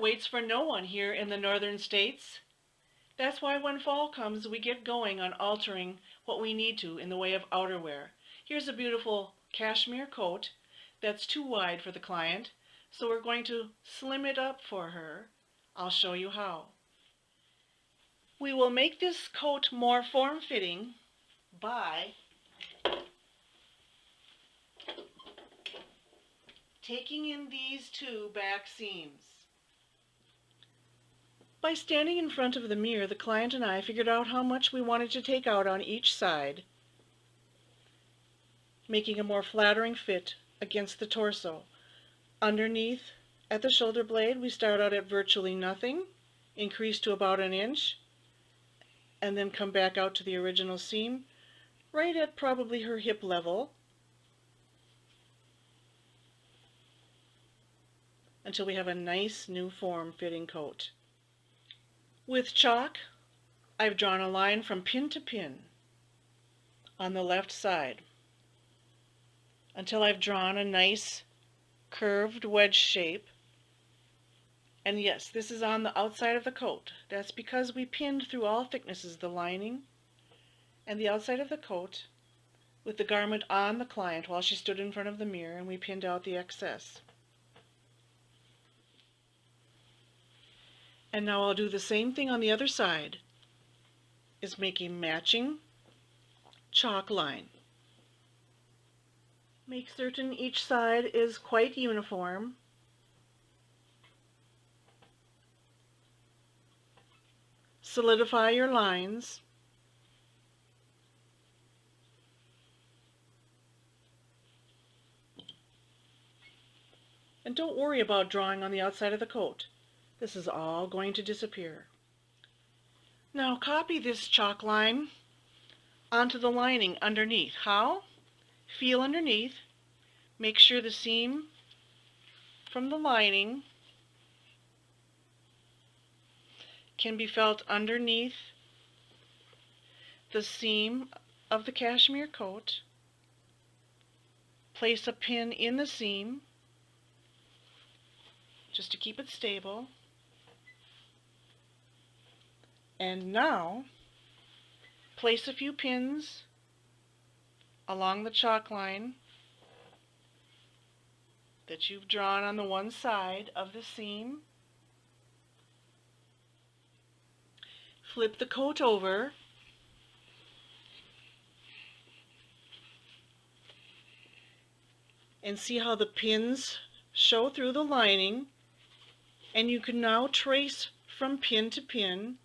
waits for no one here in the northern states. That's why when fall comes, we get going on altering what we need to in the way of outerwear. Here's a beautiful cashmere coat that's too wide for the client, so we're going to slim it up for her. I'll show you how. We will make this coat more form-fitting by taking in these two back seams. By standing in front of the mirror, the client and I figured out how much we wanted to take out on each side, making a more flattering fit against the torso. Underneath, at the shoulder blade, we start out at virtually nothing, increase to about an inch, and then come back out to the original seam, right at probably her hip level, until we have a nice new form-fitting coat. With chalk, I've drawn a line from pin to pin on the left side until I've drawn a nice curved wedge shape. And yes, this is on the outside of the coat. That's because we pinned through all thicknesses the lining and the outside of the coat with the garment on the client while she stood in front of the mirror, and we pinned out the excess. And now I'll do the same thing on the other side, is make a matching chalk line. Make certain each side is quite uniform. Solidify your lines. And don't worry about drawing on the outside of the coat. This is all going to disappear. Now copy this chalk line onto the lining underneath. How? Feel underneath. Make sure the seam from the lining can be felt underneath the seam of the cashmere coat. Place a pin in the seam just to keep it stable. And now place a few pins along the chalk line that you've drawn on the one side of the seam. Flip the coat over and see how the pins show through the lining, and you can now trace from pin to pin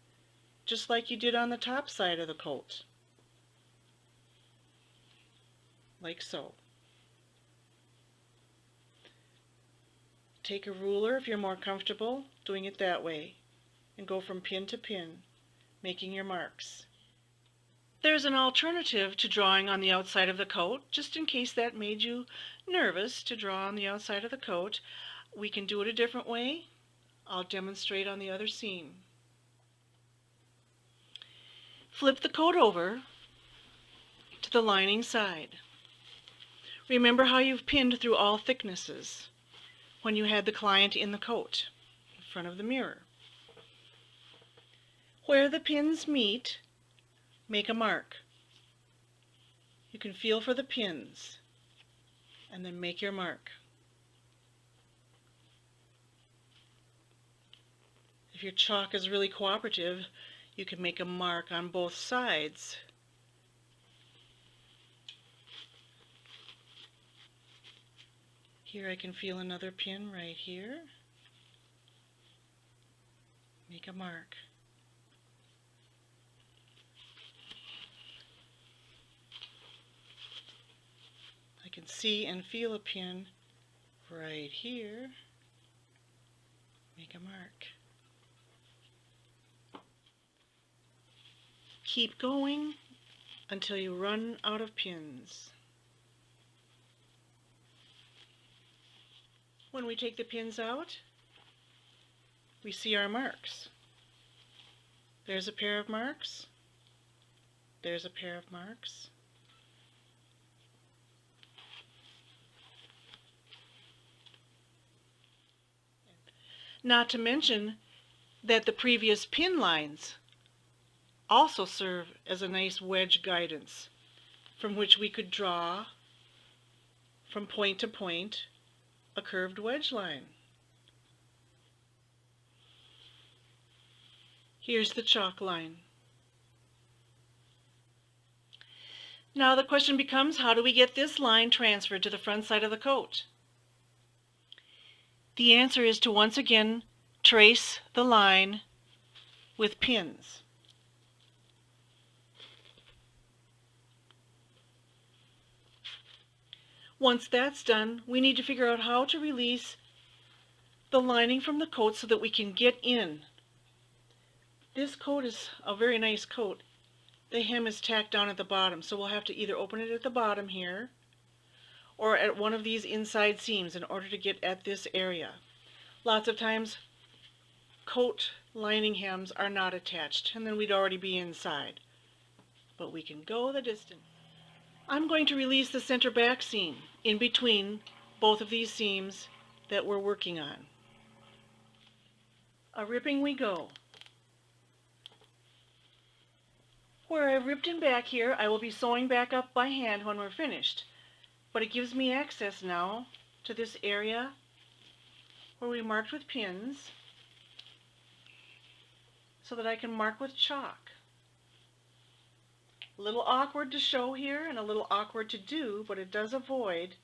just like you did on the top side of the coat, like so. Take a ruler if you're more comfortable doing it that way, and go from pin to pin, making your marks. There's an alternative to drawing on the outside of the coat, just in case that made you nervous to draw on the outside of the coat. We can do it a different way. I'll demonstrate on the other seam. Flip the coat over to the lining side. Remember how you've pinned through all thicknesses when you had the client in the coat in front of the mirror. Where the pins meet, make a mark. You can feel for the pins and then make your mark. If your chalk is really cooperative, you can make a mark on both sides. Here I can feel another pin right here. Make a mark. I can see and feel a pin right here. Make a mark. Keep going until you run out of pins. When we take the pins out, we see our marks. There's a pair of marks. There's a pair of marks. Not to mention that the previous pin lines also serve as a nice wedge guidance from which we could draw from point to point a curved wedge line. Here's the chalk line. Now the question becomes, how do we get this line transferred to the front side of the coat? The answer is to once again trace the line with pins. Once that's done, we need to figure out how to release the lining from the coat so that we can get in. This coat is a very nice coat. The hem is tacked down at the bottom, so we'll have to either open it at the bottom here or at one of these inside seams in order to get at this area. Lots of times coat lining hems are not attached, and then we'd already be inside. But we can go the distance. I'm going to release the center back seam in between both of these seams that we're working on. A ripping we go. Where I've ripped in back here, I will be sewing back up by hand when we're finished. But it gives me access now to this area where we marked with pins so that I can mark with chalk. A little awkward to show here and a little awkward to do, but it does avoid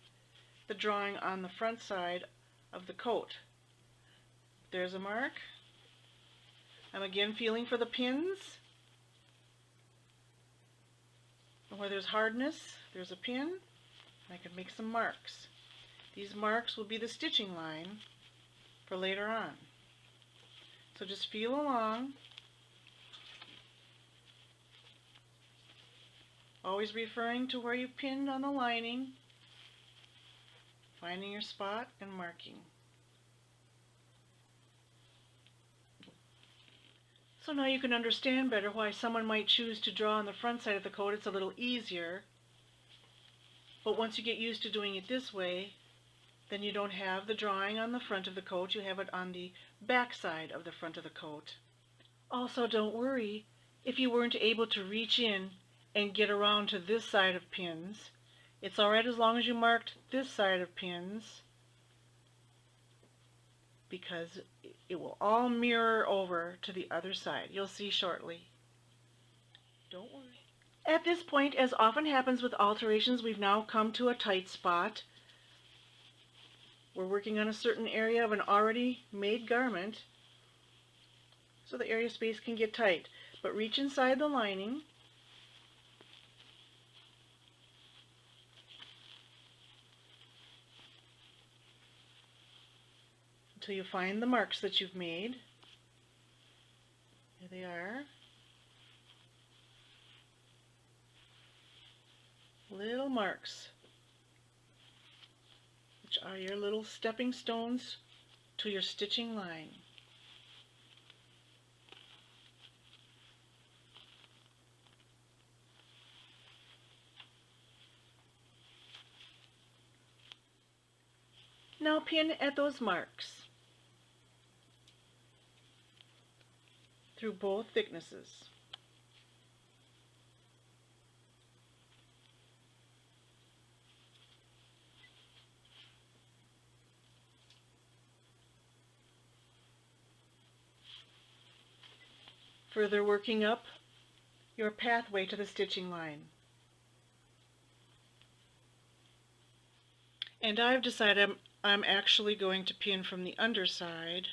the drawing on the front side of the coat. There's a mark. I'm again feeling for the pins. And where there's hardness, there's a pin. I can make some marks. These marks will be the stitching line for later on. So just feel along. Always referring to where you pinned on the lining, finding your spot and marking. So now you can understand better why someone might choose to draw on the front side of the coat. It's a little easier, but once you get used to doing it this way, then you don't have the drawing on the front of the coat, you have it on the back side of the front of the coat. Also, don't worry if you weren't able to reach in and get around to this side of pins. It's alright as long as you marked this side of pins, because it will all mirror over to the other side. You'll see shortly. Don't worry. At this point, as often happens with alterations, we've now come to a tight spot. We're working on a certain area of an already made garment, so the area space can get tight. But reach inside the lining until you find the marks that you've made. Here they are. Little marks, which are your little stepping stones to your stitching line. Now pin at those marks through both thicknesses. Further working up your pathway to the stitching line. And I've decided I'm actually going to pin from the underside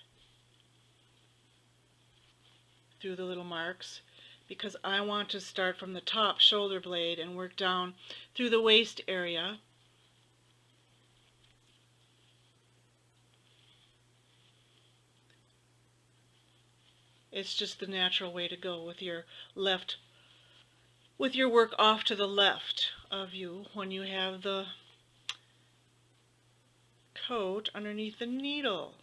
through the little marks, because I want to start from the top shoulder blade and work down through the waist area. It's just the natural way to go with your work off to the left of you when you have the coat underneath the needle.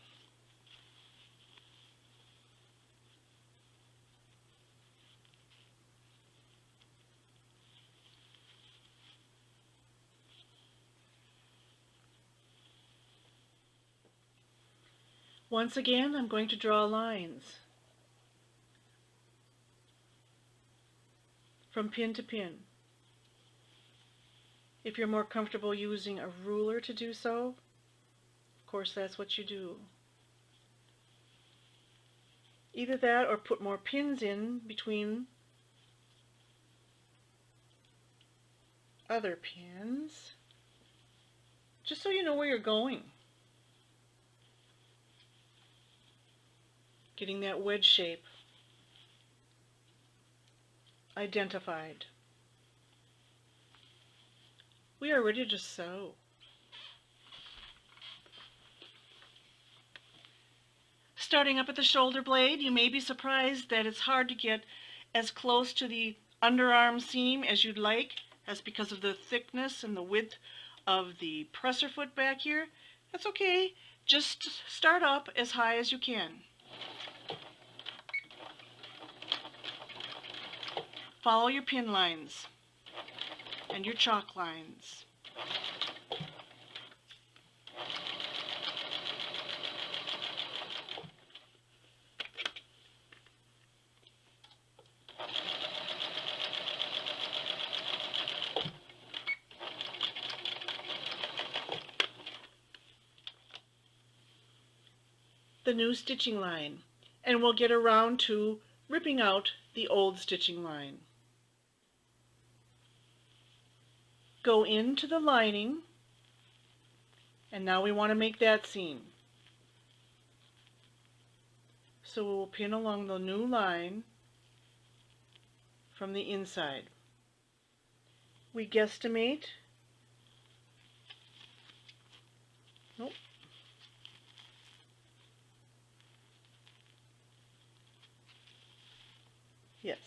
Once again, I'm going to draw lines from pin to pin. If you're more comfortable using a ruler to do so, of course that's what you do. Either that or put more pins in between other pins, just so you know where you're going. Getting that wedge shape identified. We are ready to sew. Starting up at the shoulder blade, you may be surprised that it's hard to get as close to the underarm seam as you'd like. That's because of the thickness and the width of the presser foot back here. That's okay. Just start up as high as you can. Follow your pin lines and your chalk lines. The new stitching line, and we'll get around to ripping out the old stitching line. Go into the lining, and now we want to make that seam. So we'll pin along the new line from the inside. We guesstimate, nope, yes.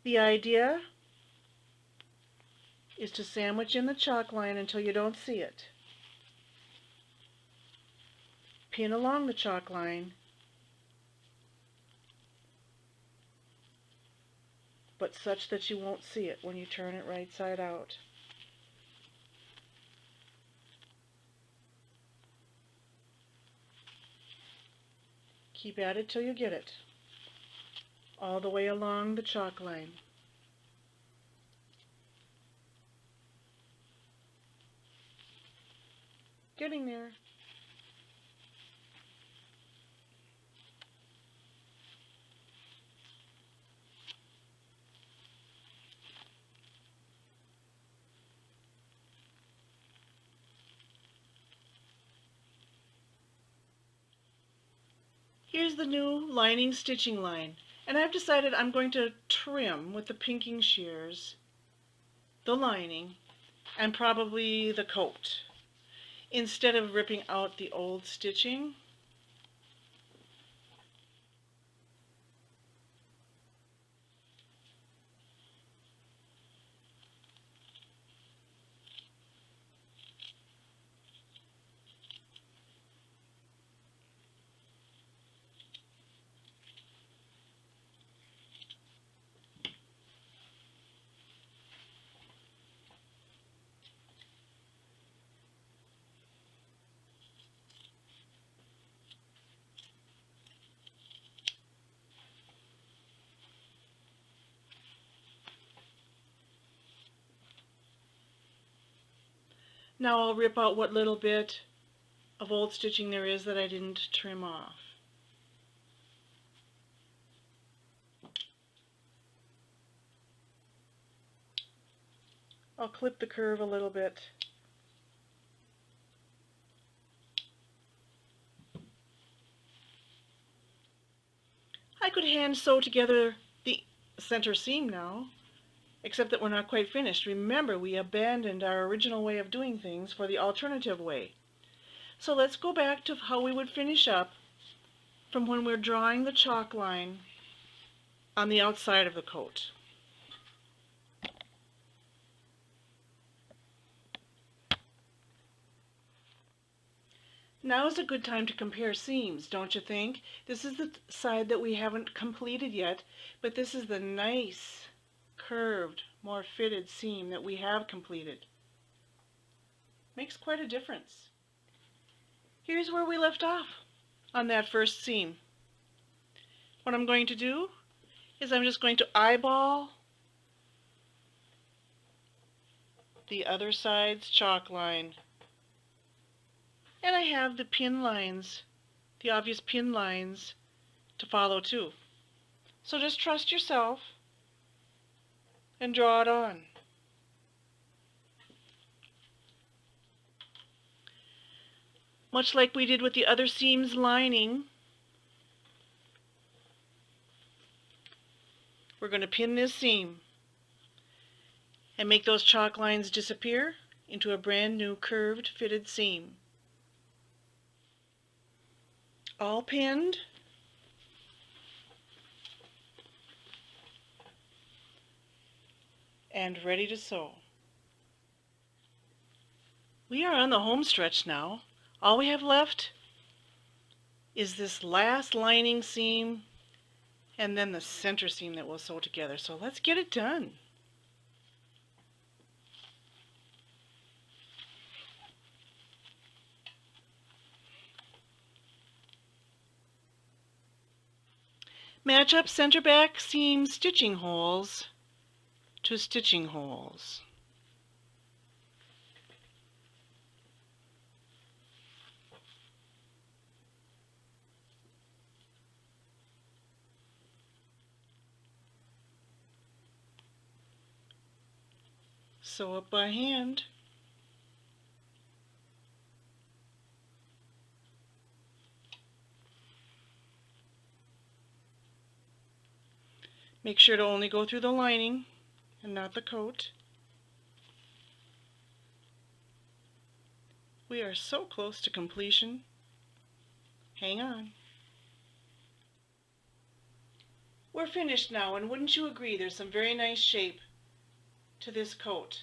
The idea is to sandwich in the chalk line until you don't see it. Pin along the chalk line, but such that you won't see it when you turn it right side out. Keep at it till you get it, all the way along the chalk line. Getting there. Here's the new lining stitching line, and I've decided I'm going to trim with the pinking shears the lining and probably the coat instead of ripping out the old stitching. Now I'll rip out what little bit of old stitching there is that I didn't trim off. I'll clip the curve a little bit. I could hand sew together the center seam now, except that we're not quite finished. Remember, we abandoned our original way of doing things for the alternative way. So let's go back to how we would finish up from when we're drawing the chalk line on the outside of the coat. Now is a good time to compare seams, don't you think? This is the side that we haven't completed yet, but this is the nice, curved, more fitted seam that we have completed. Makes quite a difference. Here's where we left off on that first seam. What I'm going to do is I'm just going to eyeball the other side's chalk line. And I have the pin lines, the obvious pin lines to follow too. So just trust yourself and draw it on. Much like we did with the other seam's lining, we're going to pin this seam and make those chalk lines disappear into a brand new curved fitted seam. All pinned. And ready to sew. We are on the home stretch now. All we have left is this last lining seam and then the center seam that we'll sew together. So let's get it done. Match up center back seam stitching holes to stitching holes. Sew up by hand. Make sure to only go through the lining and not the coat. We are so close to completion. Hang on. We're finished now, and wouldn't you agree there's some very nice shape to this coat?